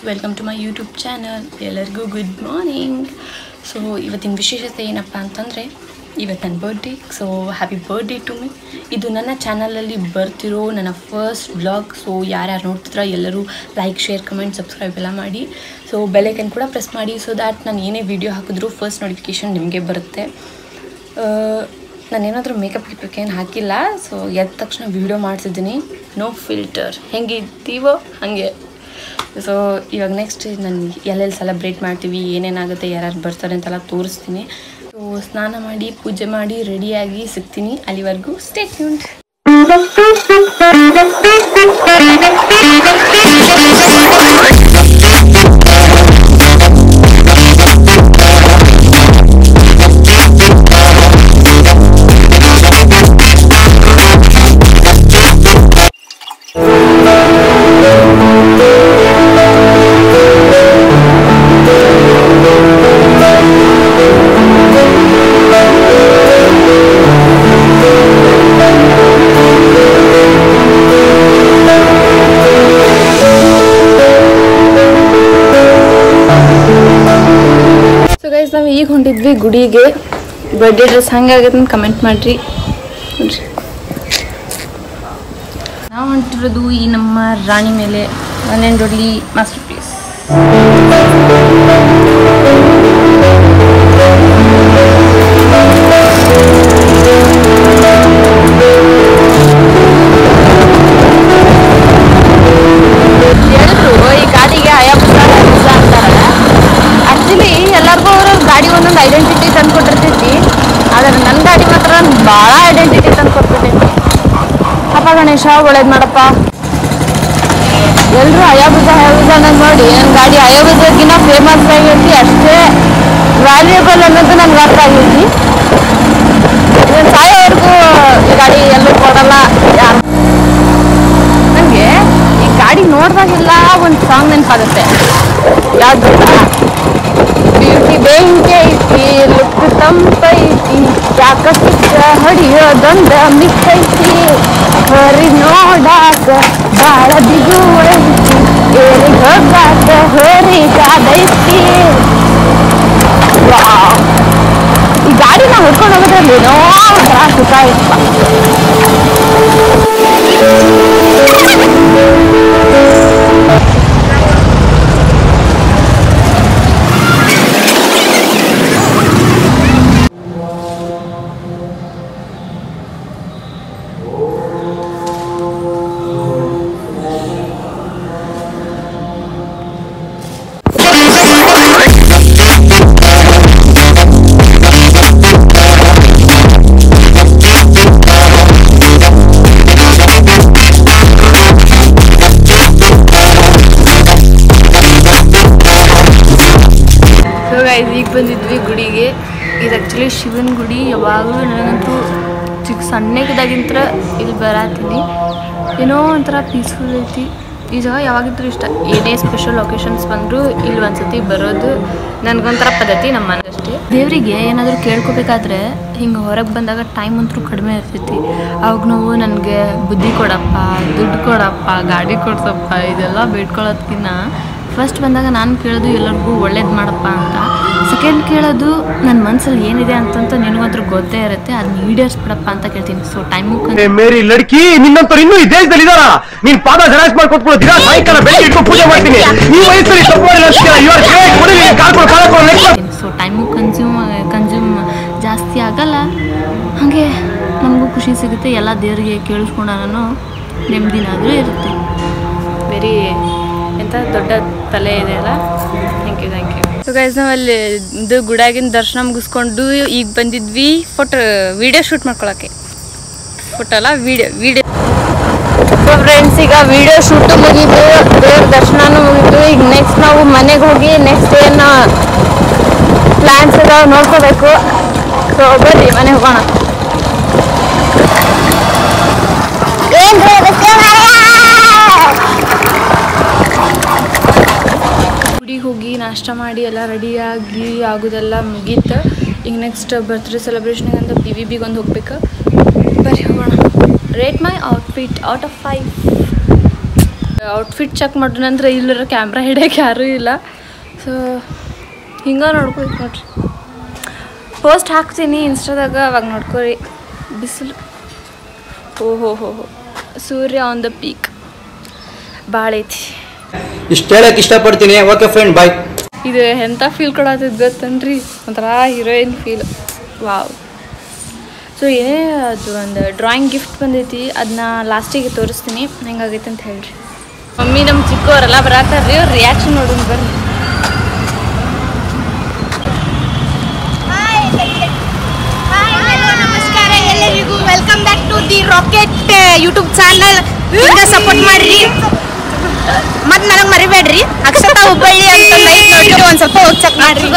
Welcome to my YouTube channel. ಎಲ್ಲರಿಗೂ good morning. So ಇವತ್ತಿನ ವಿಶೇಷತೆ ಏನಪ್ಪ ಅಂತಂದರೆ ಇವತ್ತು ನನ್ನ birthday. So happy birthday to me. ಇದು ನನ್ನ ಚಾನಲಲ್ಲಿ ಬರ್ತಿರೋ ನನ್ನ ಫಸ್ಟ್ ವ್ಲಾಗ್. ಸೊ ಯಾರ್ಯಾರು ನೋಡ್ತಿದ್ರ ಎಲ್ಲರೂ ಲೈಕ್, ಶೇರ್, ಕಮೆಂಟ್, ಸಬ್ಸ್ಕ್ರೈಬ್ ಎಲ್ಲ ಮಾಡಿ. ಸೊ ಬೆಲ್ಲೈಕನ್ ಕೂಡ ಪ್ರೆಸ್ ಮಾಡಿ. ಸೊ ದ್ಯಾಟ್ ನಾನು ಏನೇ ವೀಡಿಯೋ ಹಾಕಿದ್ರು ಫಸ್ಟ್ ನೋಟಿಫಿಕೇಷನ್ ನಿಮಗೆ ಬರುತ್ತೆ. ನಾನೇನಾದರೂ ಮೇಕಪ್ ಏನು ಹಾಕಿಲ್ಲ. ಸೊ ಎದ್ದ ತಕ್ಷಣ ವೀಡಿಯೋ ಮಾಡ್ತಿದ್ದೀನಿ, ನೋ ಫಿಲ್ಟರ್, ಹೆಂಗಿದ್ದೀವೋ ಹಾಗೆ. ಸೊ ಇವಾಗ ನೆಕ್ಸ್ಟ್ ನಾನು ಎಲ್ಲೆಲ್ಲಿ ಸೆಲೆಬ್ರೇಟ್ ಮಾಡ್ತೀವಿ, ಏನೇನಾಗುತ್ತೆ, ಯಾರ್ಯಾರು ಬರ್ತಾರೆ ಅಂತೆಲ್ಲ ತೋರಿಸ್ತೀನಿ. ಸೊ ಸ್ನಾನ ಮಾಡಿ ಪೂಜೆ ಮಾಡಿ ರೆಡಿಯಾಗಿ ಸಿಗ್ತೀನಿ. ಅಲ್ಲಿವರೆಗೂ ಸ್ಟೇ ಟ್ಯೂನ್ಡ್. ನಾವು ಈಗ ಹೊಂಟಿದ್ವಿ ಗುಡಿಗೆ. ಬರ್ಡೇ ಡ್ರೆಸ್ ಹಂಗಾಗತ್ತೆ ಅಂತ ಕಮೆಂಟ್ ಮಾಡಿರಿ. ನಾವು ಹೊಂಟಿರೋದು ಈ ನಮ್ಮ ರಾಣಿ ಮೇಲೆ, ಒನ್ ಡೊಡ್ಲಿ ಮಾಸ್ಟರ್ ಪೀಸ್. ಹೇಳಿದ್ರು ಈ ಗಾಡಿಗೆ ಹಯಾಬುಸ ಅಂತಾರಲ್ಲ. ಆ್ಯಕ್ಚುಲಿ ಎಲ್ಲರಿಗೂ ಅವ್ರವ್ರ ಗಾಡಿ ಒಂದೊಂದು ಐಡೆಂಟಿಟಿ ತಂದು ಕೊಟ್ಟಿರ್ತೈತಿ. ಆದರೆ ನನ್ನ ಗಾಡಿ ಮಾತ್ರ ಭಾಳ ಐಡೆಂಟಿಟಿ ತಂದು ಕೊಟ್ಬಿಟ್ಟೈತಿ. ಅಪ್ಪ ಗಣೇಶ ಒಳ್ಳೇದು ಮಾಡಪ್ಪ. ಎಲ್ಲರೂ ಹಯಾಬುಸ ಅನ್ನೋದು ನೋಡಿ ನನ್ನ ಗಾಡಿ ಹಯಾಬುಸಕ್ಕಿಂತ ಫೇಮಸ್ ಆಗೈತಿ, ಅಷ್ಟೇ ವ್ಯಾಲ್ಯೂಬಲ್ ಅನ್ನೋದು ನನಗೆ ಅರ್ಥ ಆಗೈತಿ. ಸಾಯೋವರೆಗೂ ಈ ಗಾಡಿ ಎಲ್ಲೂ ಕೊಡಲ್ಲ ಯಾರು. ನನಗೆ ಈ ಗಾಡಿ ನೋಡಿದಾಗೆಲ್ಲ ಒಂದು ಸಾಂಗ್ ನೆನಪಾಗುತ್ತೆ. ಯಾವ್ದು ಬ್ಯೂಟಿ ಬೇಂಕೆ ಐತಿ, ಲುಕ್ ತಂಪೈತಿ, ಯಾಕಷ್ಟ ಹೊಡಿಯೋದೊಂದು ಮಿಕ್ಸ್ ಐತಿ, ಹೊರಿ ನೋಡಾಕ ಬಾಳ ಬಿಗು ಐತಿ, ಏರಿಗೆ ಹೋಗಾಕ ಹೊರಿಗಾದೈತಿ. ಈ ಗಾಡಿ ನಾವು ಹೊಡ್ಕೊಂಡು ಹೋಗೋದ್ರಲ್ಲಿ ಏನೋ ಒಂಥರ ಸುಖ ಇತ್ತು. ಈಗ ಬಂದಿದ್ವಿ ಗುಡಿಗೆ. ಇದು ಆ್ಯಕ್ಚುಲಿ ಶಿವನ ಗುಡಿ. ಯಾವಾಗಲೂ ನನಗಂತೂ ಸಣ್ಣದಾಗಿಂತ ಇಲ್ಲಿ ಬರತ್ತೀನಿ. ಏನೋ ಒಂಥರ ಪೀಸ್ಫುಲ್ ಐತಿ ಈ ಜಾಗ. ಯಾವಾಗಿದ್ರೂ ಇಷ್ಟ. ಏನೇ ಸ್ಪೆಷಲ್ ಒಕೇಶನ್ಸ್ ಬಂದರೂ ಇಲ್ಲಿ ಒಂದ್ಸತಿ ಬರೋದು ನನಗೊಂಥರ ಪದ್ಧತಿ ನಮ್ಮ ಮನೆಯಷ್ಟೇ. ದೇವರಿಗೆ ಏನಾದರೂ ಕೇಳ್ಕೊಬೇಕಾದ್ರೆ ಹಿಂಗೆ ಹೊರಗೆ ಬಂದಾಗ ಟೈಮ್ ಅಂತೂ ಕಡಿಮೆ ಇರ್ತೈತಿ. ಅವಾಗ ನಾವು ನನಗೆ ಬುದ್ಧಿ ಕೊಡಪ್ಪ, ದುಡ್ಡು ಕೊಡಪ್ಪ, ಗಾಡಿ ಕೊಡ್ಸಪ್ಪ ಇದೆಲ್ಲ ಬೇಡ್ಕೊಳ್ಳೋದಕ್ಕಿಂತ ಫಸ್ಟ್ ಬಂದಾಗ ನಾನು ಕೇಳೋದು ಎಲ್ಲರಿಗೂ ಒಳ್ಳೇದು ಮಾಡಪ್ಪ ಅಂತ. ಸೆಕೆಂಡ್ ಕೇಳೋದು ನನ್ನ ಮನಸ್ಸಲ್ಲಿ ಏನಿದೆ ಅಂತಂತ ನಿನಗಂತೂ ಗೊತ್ತೇ ಇರುತ್ತೆ, ಅದನ್ನ ಈಡೇರಿಸ್ಬಿಡಪ್ಪ ಅಂತ ಕೇಳ್ತೀನಿ. ಸೊ ಟೈಮು ಮೇರಿ ಲಡ್ಕಿ ನಿನ್ನಂತವ್ರು ಇನ್ನೂ ಈ ದೇಶದಲ್ಲಿ ಇದಾರ. ನೀನ್ ಪಾದ ಜರಾಸ್ ಮಾಡ್ಕೊಟ್ಬಿಡು, ದಿನ ಸಾಯಂಕಾಲ ಬೆಳಿಗ್ಗೆ ಇಟ್ಕೊಂಡು ಪೂಜೆ ಮಾಡ್ತೀನಿ. ಈ ವಯಸ್ಸಲ್ಲಿ ಸೊ ಟೈಮು ಕನ್ಸ್ಯೂಮ್ ಜಾಸ್ತಿ ಆಗಲ್ಲ. ಹಾಗೆ ನಮಗೂ ಖುಷಿ ಸಿಗುತ್ತೆ. ಎಲ್ಲ ದೇವರಿಗೆ ಕೇಳಿಸ್ಕೊಂಡಾನು ನೆಮ್ಮದಿನಾದರೂ ಇರುತ್ತೆ. ವೆರಿ ಎಂಥ ದೊಡ್ಡ ತಲೆ ಇದೆ ಅಲ್ಲ. Thank you. ಸೊ ಗೈಸ್ ನಾವು ಅಲ್ಲಿ ಇದು ಗುಡಾಗಿನ ದರ್ಶನ ಮುಗಿಸ್ಕೊಂಡು ಈಗ ಬಂದಿದ್ವಿ ವಿಡಿಯೋ ಶೂಟ್ ಮಾಡ್ಕೊಳಕ್ಕೆ. ಫೋಟೋ ಅಲ್ಲ, ವಿಡಿಯೋ ಸೊ ಫ್ರೆಂಡ್ಸ್, ಈಗ ವಿಡಿಯೋ ಶೂಟು ಮುಗಿದು, ದೇವ್ರ ದರ್ಶನನೂ ಮುಗಿದು. ಈಗ ನೆಕ್ಸ್ಟ್ ನಾವು ಮನೆಗೆ ಹೋಗಿ ನೆಕ್ಸ್ಟ್ ಏನು ಪ್ಲ್ಯಾನ್ಸ್ ಎಲ್ಲ ನೋಡ್ಕೋಬೇಕು. ಸೊ ಬರ್ರಿ ಮನೆಗೆ ಹೋಗೋಣ. ಗುಡಿಗೆ ಹೋಗಿ ನಾಷ್ಟ ಮಾಡಿ ಎಲ್ಲ ರೆಡಿಯಾಗಿ ಆಗೋದೆಲ್ಲ ಮುಗೀತು. ಈಗ ನೆಕ್ಸ್ಟ್ ಬರ್ತ್ಡೇ ಸೆಲೆಬ್ರೇಷನ್ಗೆ ಅಂತ BBB ಒಂದು ಹೋಗ್ಬೇಕು. ಬರ್ರಿ ಹೋಗೋಣ. Rate my outfit out of 5. Outfit check ಮಾಡಿದ ನಂತರ ಇಲ್ಲರ ಕ್ಯಾಮ್ರಾ ಹಿಡಿಯೋಕೆ ಯಾರೂ ಇಲ್ಲ. ಸೊ ಹಿಂಗೆ ನೋಡ್ಕೊಬೇಕು ನೋಡ್ರಿ. ಪೋಸ್ಟ್ ಹಾಕ್ತೀನಿ ಇನ್ಸ್ಟಾದಾಗ, ಅವಾಗ ನೋಡ್ಕೊರಿ. ಬಿಸಿಲು ಓಹೋ ಸೂರ್ಯ ಆನ್ ದ ಪೀಕ್ ಭಾಳ ಐತಿ. ಇಷ್ಟು ಹೇಳಕ್ಕೆ ಇಷ್ಟಪಡ್ತೀನಿ. ಓಕೆ ಫ್ರೆಂಡ್, ಬಾಯ್. ಇದು ಎಂಥ ಫೀಲ್ ಕೊಡತ್ತದ ಗೊತ್ತನ್ರಿ, ಒಂಥರ ಹೀರೋಯಿನ್ ಫೀಲ್. ವಾವ್. ಸೊ ಅದು ಒಂದು ಡ್ರಾಯಿಂಗ್ ಗಿಫ್ಟ್ ಬಂದೈತಿ, ಅದನ್ನ ಲಾಸ್ಟಿಗೆ ತೋರಿಸ್ತೀನಿ ಹೆಂಗಾಗೈತೆ ಅಂತ ಹೇಳ್ರಿ. ಮಮ್ಮಿ ನಮ್ಮ ಚಿಕ್ಕವರೆಲ್ಲ ಬರತ್ತಾರ್ರಿ, ಅವ್ರ ರಿಯಾಕ್ಷನ್ ನೋಡೋಣ ಬರ್ರಿ. ನಮಸ್ಕಾರ ಎಲ್ಲರಿಗೂ. Welcome back to the Rocket YouTube channel. ಹಿಂಗೆ ಸಪೋರ್ಟ್ ಮಾಡ್ರಿ ಮತ್ತು ನನಗೆ ಮರಿಬೇಡ್ರಿ. ಅಕ್ಷತಾ ಹುಬ್ಬಳ್ಳಿ ಅಂತ ಲೈಕ್ ನೋಡ್ರಿ, ಒಂದು ಸ್ವಲ್ಪ ಹೋಗಿ ಚೆಕ್ ಮಾಡ್ರಿ.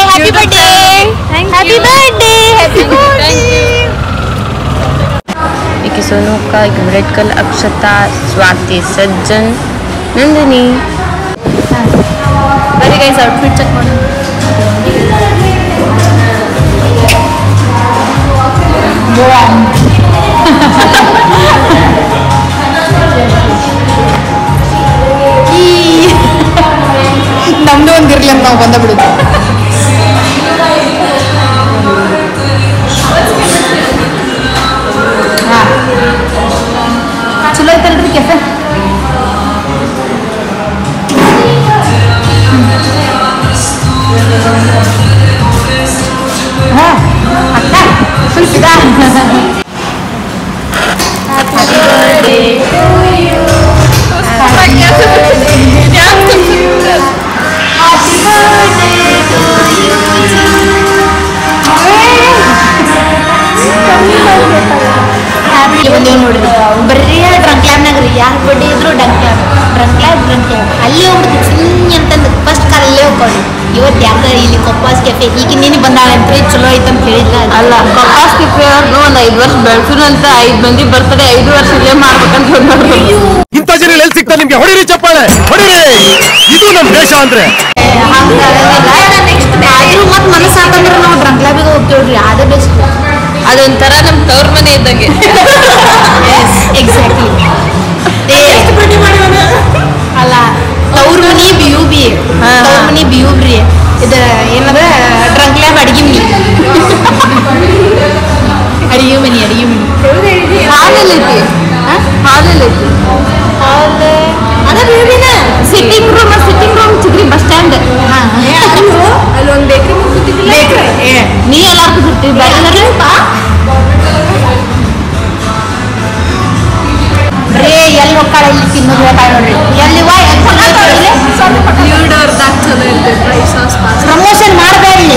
Happy birthday, happy birthday, happy birthday. एक सोनू का, एक रेड कल, अक्षता, स्वाति, सज्जन, नंदिनी. बरी गाइस आउटफिट चेक माडोಣ. ನಮ್ದು ಒಂದಿರ್ಲಿ ಅಂತ ನಾವು ಬಂದ ಬಿಡುದು. ಚಲೋ ಐತಲ್ರಿ ಕೆಫೆ? ಅಕ್ಕ ಸ್ವಲ್ಪ ಇದಾ. ಬಂದೇವು ನೋಡ್ರಿ, ಬರೀ ಡ್ರಂಕ್ ಲ್ಯಾಬ್ನಾಗ ರೀ. ಯಾರು ಬಡ್ಡಿ ಇದ್ರು ಡ್ರಂಕ್ ಲ್ಯಾಬ್ ಅಲ್ಲಿ ಹೋಗ್ಬಿಡ್ತೀವಿ ಸುಮ್ಮನೆ ಅಂತಂದು ಫಸ್ಟ್ ಕಾಲಲ್ಲೇ ಹೋಗ್ಕೊಳ್ಳಿ. ಇವತ್ತು ಯಾಕೆ ಇಲ್ಲಿ ಕೊಪ್ಪಾಸ್ ಕೆಫೆ ಈಗ ನೀನು ಬಂದಾಳಂತ್ರಿ, ಚಲೋ ಐತಂತ ಹೇಳಿಲ್ಲ. ಅಲ್ಲ, ಕಪಾಸ್ ಕೆಫೆ ಅವ್ರನ್ನು ಒಂದು 5 ವರ್ಷ ಬೆಳೆಸಿನಂತ 5 ಮಂದಿ ಬರ್ತಡೆ 5 ವರ್ಷ ಇಲ್ಲೇ ಮಾಡ್ಬೇಕಂತ ನೋಡ್ರಿ. ಇಂಥ ಜನ ಎಲ್ಲಿ ಸಿಗ್ತಾರೆ ನಿಮ್ಗೆ? ಹೊಡಿರಿ ಚಪ್ಪಾಳೆ, ಹೊಡಿರಿ. ಇದು ನಮ್ಮ ದೇಶ ಅಂದ್ರೆ. ನೆಕ್ಸ್ಟ್ ಆದ್ರೂ ಮತ್ತೆ ಮನಸ್ಸಾಕಂದ್ರೆ ನಾವು ಡ್ರಂಕ್ ಲ್ಯಾಬಿಗೆ ಹೋಗ್ತೇವ್ರಿ, ಅದೇ ಬೆಸ್ಟ್. ಅದೊಂಥರ ನಮ್ಮ ತವ್ರ ಮನೆ ಇದ್ದಂಗೆ. ಎಕ್ಸಾಕ್ಟ್ಲಿ. ಅಲ್ಲ, ತವ್ರ ಮನಿ BUB, ತವ್ರ ಮನಿ BUB ರೀ. ಇದು ಏನದ ಡ್ರಂಕ್ ಲ್ಯಾಬ್ ಅಡಿಗೆ ಮನಿ. ಅಡಿಗೆ ಮನಿ ಹಾಲಲ್ಲೈತಿ. ಹಾಲಲ್ಲೈತಿ ಹಾಲ್ ಅದ BUBನ ಸಿಟ್ಟಿಂಗ್ ರೂಮ್ ಚಿಗ್ರಿ ಬಸ್ ಸ್ಟ್ಯಾಂಡ್. ಅಲ್ಲೊಂದು ಬೇಕ್ರಿ ನೀ ಎಲ್ಲಾರ್ಗೂ ಬಿಡ್ತೀವಿ ಬೇರೆ ರೇ. ಎಲ್ಲಿ ಹೋಗ್ತಾಳ ಇಲ್ಲಿ ತಿನ್ನೋದು ಬೇಕಾಗ ನೋಡ್ರಿ. ಎಲ್ಲಿವ ಪ್ರಮೋಷನ್ ಮಾಡಬೇಡಿ.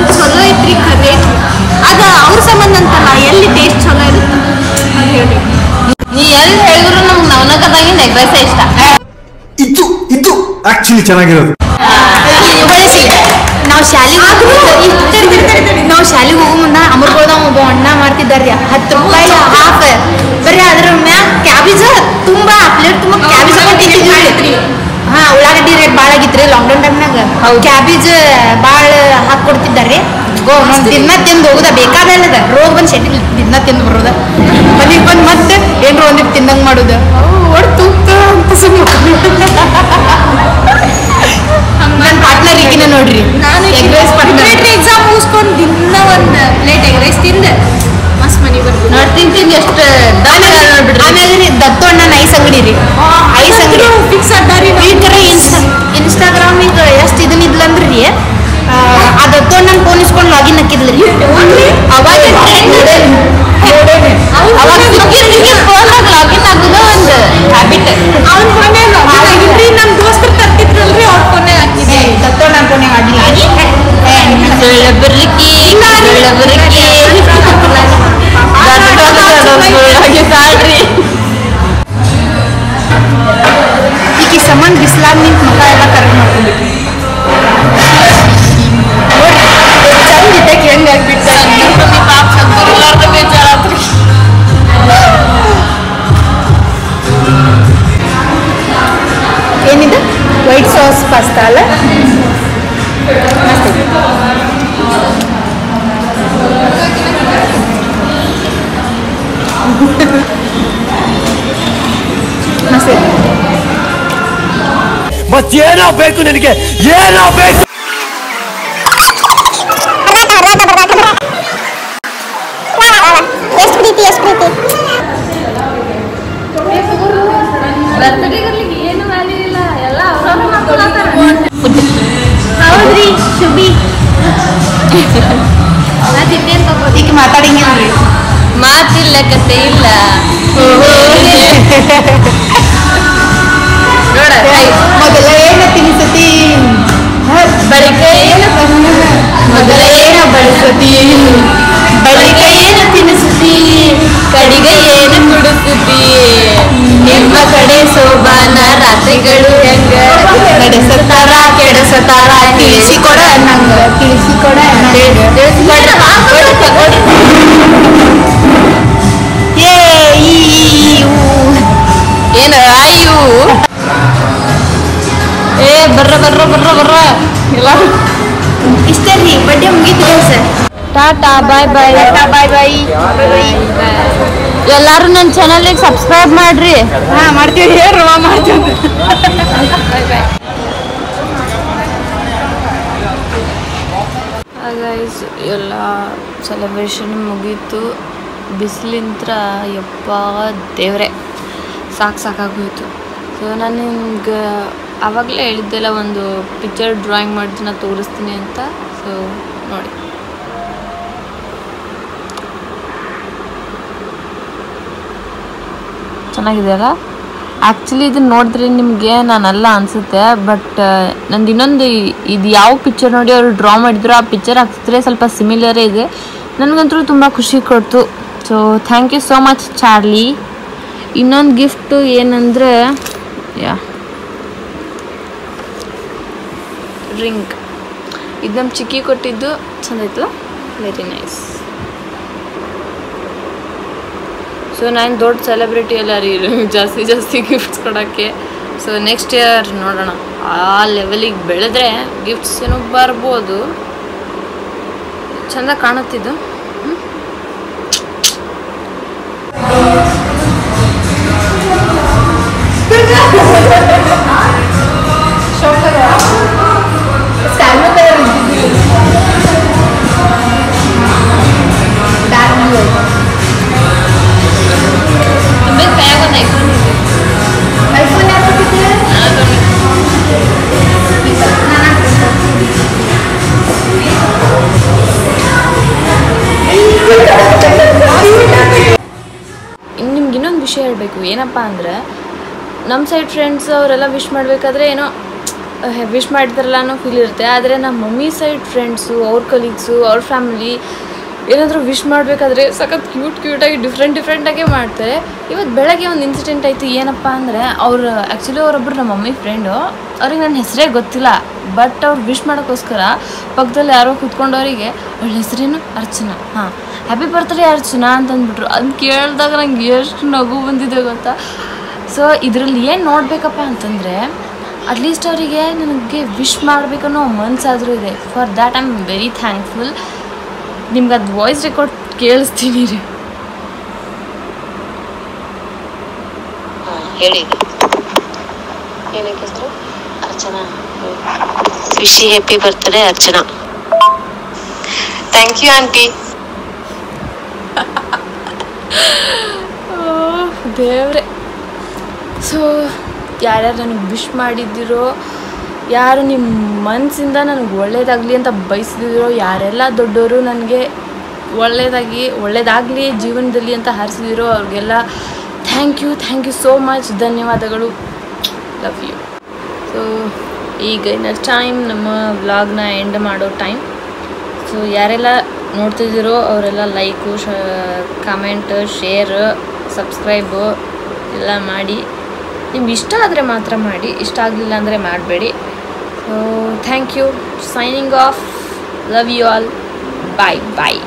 ಚಲೋ ಐತ್ರಿ ಖರೆ. ಅದು ಅವ್ರ ಸಂಬಂಧ ಅಂತಲ್ಲ, ಎಲ್ಲಿ ಟೇಸ್ಟ್ ಚಲೋ ಇರುತ್ತೆ ಹೇಳಿ. ನೀ ಎಲ್ಲಿ ಹೇಳಿದ್ರು ನಮ್ಗೆ ನವನಗರದಾಗಿಂದ ಎಗ್ ರೈಸ್ ಇಷ್ಟ. ಇದು ಆಕ್ಚುಲಿ ಚೆನ್ನಾಗಿರೋದು. ನಾವು ಶಾಲೆಗೆ ಹೋಗೋ ಮುಂದ ಅಮರ್ಗೋದ ಒಬ್ಬ ಅಣ್ಣ ಮಾಡ್ತಿದ್ದಾರ್ರಿ 10 ರೂಪಾಯಿ ಹಾಫ್. ಬರೀ ಅದ್ರ ಮ್ಯಾಗ ಕ್ಯಾಬೇಜ್ ತುಂಬಾ ಪ್ಲೇಟ್ ತುಂಬ ಕ್ಯಾಬೇಜ್ ಹಾಕೊಂಡಿದ್ರಿ. ಉಳ್ಳಾಗಡ್ಡಿ ರೇಟ್ ಭಾಳ ಆಗಿತ್ರಿ ಲಾಕ್ಡೌನ್ ಟೈಮ್ನಾಗ. ಕ್ಯಾಬೇಜ್ ಭಾಳ ಹಾಕೊಡ್ತಿದ್ದಾರ್ರಿ. ದಿನ ತಿಂದು ಹೋಗುದ ಬೇಕಾದಲ್ಲದ ರೋಗ ಬಂದು ಶೆಟ್ಟಿ ದಿನ ತಿಂದು ಬರೋದ. ಮನೆಗೆ ಬಂದು ಮತ್ತೆ ಏನ್ರ ಒಂದಿಟ್ಟು ತಿಂದಂಗೆ ಮಾಡೋದು. ತೂಕ ಅಂತ ಸುಮ್ಮನೆ ನನ್ನ ಪಾರ್ಟ್ನರ್ ಈಗಿನ ನೋಡ್ರಿ. ನಾನು ಎಕ್ಸಾಮ್ ಮುಗಿಸ್ಕೊಂಡು ದಿನ ಒಂದು ಪ್ಲೇಟ್ ಎಗ್ ರೈಸ್ ತಿಂದೆ ಮಸ್ತ್ ಮನೆಗೆ ಬರ್ತೀವಿ. ತಿಂತೀನಿ ಎಷ್ಟು ಆಮೇಲೆ ರೀ ದತ್ತು ಅಣ್ಣ ಐಸ್ ಅಂಗಡಿ ರೀ. ಐಸ್ ಅಂಗಡಿ ಫಿಕ್ಸ್ ಅಡ್ಡಾರಿ. ಈ ಥರ ಇನ್ಸ್ಟಾಗ್ರಾಮಿಗೆ ಎಷ್ಟು ಇದನ್ನಿದ್ಲಂದ್ರಿ ರೀ, ಆ ದತ್ತು ಅಣ್ಣನ ಫೋನ್ ಇಸ್ಕೊಂಡು ಲಾಗಿನ್ ಹಾಕಿದ್ಲಿ ರೀ. ಅವಾಗ ಫೋನಾಗ ಲಾಗಿನ್ ಆಗೋದು ಒಂದು ಹ್ಯಾಬಿಟ್. ಅವ್ನ ಫೋನೇ ಆಗಿದ್ರಿ. ನಮ್ಮ ದೋಸ್ತರು ತರ್ತಿದ್ರಲ್ರಿ, ಅವ್ರ ಫೋನೇ ಹಾಕಿದ್ದೆ. ದತ್ತು ಅಣ್ಣನ ಫೋನೇ ಆಗಿಲ್ಲ. ಬೆಳ್ಳಬರ್ಲಿಕ್ಕಿ ಈಕಿ ಸಮನ್ ಬಿಸ್ಲಾಗ ನಿಂತ ಮಗ ಎಲ್ಲ ಕರೆಕ್ಟ್ ಮಾಡ್ಕೊಂಡ್ಬಿಟ್ರಿ ಹೆಂಗ ಆಗ್ಬಿಟ್ಟ ಏನಿದೆ ವೈಟ್ ಸಾಸ್ ಪಾಸ್ತಾ ಅಲ್ಲ ಮಸ್ತ್ ಮಸ್ತ್ ಮತ್ತೇನೋ ಬೇಕು ನಿನಗೆ ಏನೋ ಬೇಕು ಹೌದ್ರಿ ಶುಭಿ ಈಗ ಮಾತಾಡಂಗಿಲ್ರಿ ಮಾತಿಲ್ಲ ಕತೆ ಇಲ್ಲ ನೋಡ ಮೊದಲ ಏನ ತಿನ್ಸತಿ ಬಳಿಕ ಏನ ಮೊದಲ ಏನ ಬಳಸತಿ ಬಳಿಕ ಏನ ತಿನ್ನಿಸತಿ ಕಡಿಗೆ ಏನು ಕುಡಿಸುತ್ತಿ ನಿಮ್ಮ ಕಡೆ ಸೋಬಾನ ರಾತ್ರಿಗಳು ಹೆಂಗ ನಡೆಸತಾರ ಕೆಡಸತಾರ ತಿಳಿಸಿಕೊಡ ನಂಗ ತಿಳಿಸಿಕೊಡ ಏನು ಆಯು ಏ ಬರ್ರ ಬರ್ರ ಬರ್ರ ಬರ್ರ ಎಲ್ಲ ಇಷ್ಟೇ ರೀ ಬಡ್ಡೆ ಮುಗೀತು ಸರ್ ಟಾಟಾ ಬಾಯ್ ಬಾಯ್ ಬಾಯ್ ಬಾಯ್ ಎಲ್ಲಾರು ನನ್ನ ಚಾನಲ್ಗೆ ಸಬ್ಸ್ಕ್ರೈಬ್ ಮಾಡ್ರಿ ಹಾ ಮಾಡ್ತೀವಿ ಹೇಳ್ರಿ ಮಾಡ್ತೀವಿ ಗೈಸ್ ಎಲ್ಲ ಸೆಲೆಬ್ರೇಷನ್ ಮುಗೀತು ಬಿಸಿಲಿಂತ್ರ ಯಪ್ಪ ದೇವ್ರೆ ಸಾಕಾಗೋಯ್ತು ಸೊ ನಾನು ನಿಮ್ಗೆ ಆವಾಗಲೇ ಹೇಳಿದ್ದೆಲ್ಲ ಒಂದು ಪಿಕ್ಚರ್ ಡ್ರಾಯಿಂಗ್ ಮಾಡ್ತೀನಿ ತೋರಿಸ್ತೀನಿ ಅಂತ ಸೊ ನೋಡಿ ಚೆನ್ನಾಗಿದೆಯಲ್ಲ ಆ್ಯಕ್ಚುಲಿ ಇದನ್ನ ನೋಡಿದ್ರೆ ನಿಮಗೆ ನಾನಲ್ಲ ಅನಿಸುತ್ತೆ ಬಟ್ ನಂದು ಇನ್ನೊಂದು ಇದು ಯಾವ ಪಿಕ್ಚರ್ ನೋಡಿ ಅವರು ಡ್ರಾ ಮಾಡಿದ್ರು ಆ ಪಿಕ್ಚರ್ ಹಾಕ್ತಿದ್ರೆ ಸ್ವಲ್ಪ ಸಿಮಿಲರೇ ಇದೆ ನನಗಂತೂ ತುಂಬ ಖುಷಿ ಕೊಡ್ತು so thank you so much Charlie ಇನ್ನೊಂದು ಗಿಫ್ಟು ಏನಂದರೆ ಯಾ ರಿಂಗ್ ಇದು ನಮ್ಮ ಚಿಕ್ಕಿ ಕೊಟ್ಟಿದ್ದು ಚೆಂದಾಯ್ತು ವೆರಿ ನೈಸ್ ಸೊ ನಾನು ದೊಡ್ಡ ಸೆಲೆಬ್ರಿಟಿ ಎಲ್ಲ ರೀ ಜಾಸ್ತಿ ಗಿಫ್ಟ್ಸ್ ಕೊಡೋಕ್ಕೆ ಸೊ ನೆಕ್ಸ್ಟ್ ಇಯರ್ ನೋಡೋಣ ಆ ಲೆವೆಲಿಗೆ ಬೆಳೆದ್ರೆ ಗಿಫ್ಟ್ಸ್ ಏನೋ ಬರ್ಬೋದು ಚೆಂದ ಕಾಣುತ್ತಿದ್ದು ನಿಮ್ಗೆ ಇನ್ನೊಂದು ವಿಷಯ ಹೇಳಬೇಕು ಏನಪ್ಪ ಅಂದರೆ ನಮ್ಮ ಸೈಡ್ ಫ್ರೆಂಡ್ಸ್ ಅವರೆಲ್ಲ ವಿಶ್ ಮಾಡಬೇಕಾದ್ರೆ ಏನೋ ವಿಶ್ ಮಾಡಿದಾರಲ್ಲ ಅನ್ನೋ ಫೀಲ್ ಇರುತ್ತೆ ಆದರೆ ನಮ್ಮ ಮಮ್ಮಿ ಸೈಡ್ ಫ್ರೆಂಡ್ಸು ಅವ್ರ ಕಲೀಗ್ಸು ಅವ್ರ ಫ್ಯಾಮಿಲಿ ಏನಾದರೂ ವಿಶ್ ಮಾಡಬೇಕಾದ್ರೆ ಸಖತ್ ಕ್ಯೂಟಾಗಿ ಡಿಫ್ರೆಂಟಾಗೇ ಮಾಡ್ತಾರೆ ಇವತ್ತು ಬೆಳಗ್ಗೆ ಒಂದು ಇನ್ಸಿಡೆಂಟ್ ಆಯಿತು ಏನಪ್ಪ ಅಂದರೆ ಅವ್ರು ಆ್ಯಕ್ಚುಲಿ ಅವರೊಬ್ಬರು ನಮ್ಮ ಮಮ್ಮಿ ಫ್ರೆಂಡು ಅವ್ರಿಗೆ ನನ್ನ ಹೆಸರೇ ಗೊತ್ತಿಲ್ಲ ಬಟ್ ಅವ್ರು ವಿಶ್ ಮಾಡೋಕ್ಕೋಸ್ಕರ ಪಕ್ಕದಲ್ಲಿ ಯಾರೋ ಕೂತ್ಕೊಂಡವರಿಗೆ ಅವಳ ಹೆಸರೇನು ಅರ್ಚನಾ ಹಾಂ ಹ್ಯಾಪಿ ಬರ್ತ್ಡೇ ಅರ್ಚನಾ ಅಂತಂದ್ಬಿಟ್ರು ಅದನ್ನ ಕೇಳಿದಾಗ ನಂಗೆ ಎಷ್ಟು ನಗು ಬಂದಿದೆ ಗೊತ್ತಾ ಸೊ ಇದರಲ್ಲಿ ಏನು ನೋಡಬೇಕಪ್ಪ ಅಂತಂದರೆ ಅಟ್ಲೀಸ್ಟ್ ಅವರಿಗೆ ನನಗೆ ವಿಶ್ ಮಾಡಬೇಕನ್ನೋ ಮನಸ್ಸಾದರೂ ಇದೆ for that I am very thankful ನಿಮ್ಗೆ ಅದು ವಾಯ್ಸ್ ರೆಕಾರ್ಡ್ ಕೇಳಿಸ್ತೀನಿ ರೀ ಹೇಳಿ ಏನಕ್ಕೆ ಹೆಸರು ಅರ್ಚನಾ ವಿಶಿ happy birthday Archana thank you aunty ದೇವ್ರೆ ಸೊ ಯಾರ್ಯಾರು ನನಗೆ ವಿಶ್ ಮಾಡಿದ್ದೀರೋ ಯಾರು ನಿಮ್ಮ ಮನಸ್ಸಿಂದ ನನಗೆ ಒಳ್ಳೇದಾಗಲಿ ಅಂತ ಬಯಸಿದಿರೋ ಯಾರೆಲ್ಲ ದೊಡ್ಡವರು ನನಗೆ ಒಳ್ಳೇದಾಗಲಿ ಜೀವನದಲ್ಲಿ ಅಂತ ಹಾರಿಸಿದಿರೋ ಅವ್ರಿಗೆಲ್ಲ ಥ್ಯಾಂಕ್ ಯು ಸೋ ಮಚ್ ಧನ್ಯವಾದಗಳು ಲವ್ ಯು ಸೊ ಈಗ ನೆಕ್ಸ್ಟ್ ಟೈಮ್ ನಮ್ಮ ವ್ಲಾಗ್ನ ಎಂಡ್ ಮಾಡೋ ಟೈಮ್ ಸೊ ಯಾರೆಲ್ಲ ನೋಡ್ತಿದ್ದೀರೋ ಅವರೆಲ್ಲ ಲೈಕು ಕಮೆಂಟ್ ಶೇರ್ ಸಬ್ಸ್ಕ್ರೈಬು ಎಲ್ಲ ಮಾಡಿ. ನಿಮ್ಗೆ ಇಷ್ಟ ಆದರೆ ಮಾತ್ರ ಮಾಡಿ, ಇಷ್ಟ ಆಗಲಿಲ್ಲ ಅಂದರೆ ಮಾಡಬೇಡಿ. So thank you. Signing off. Love you all. Bye bye.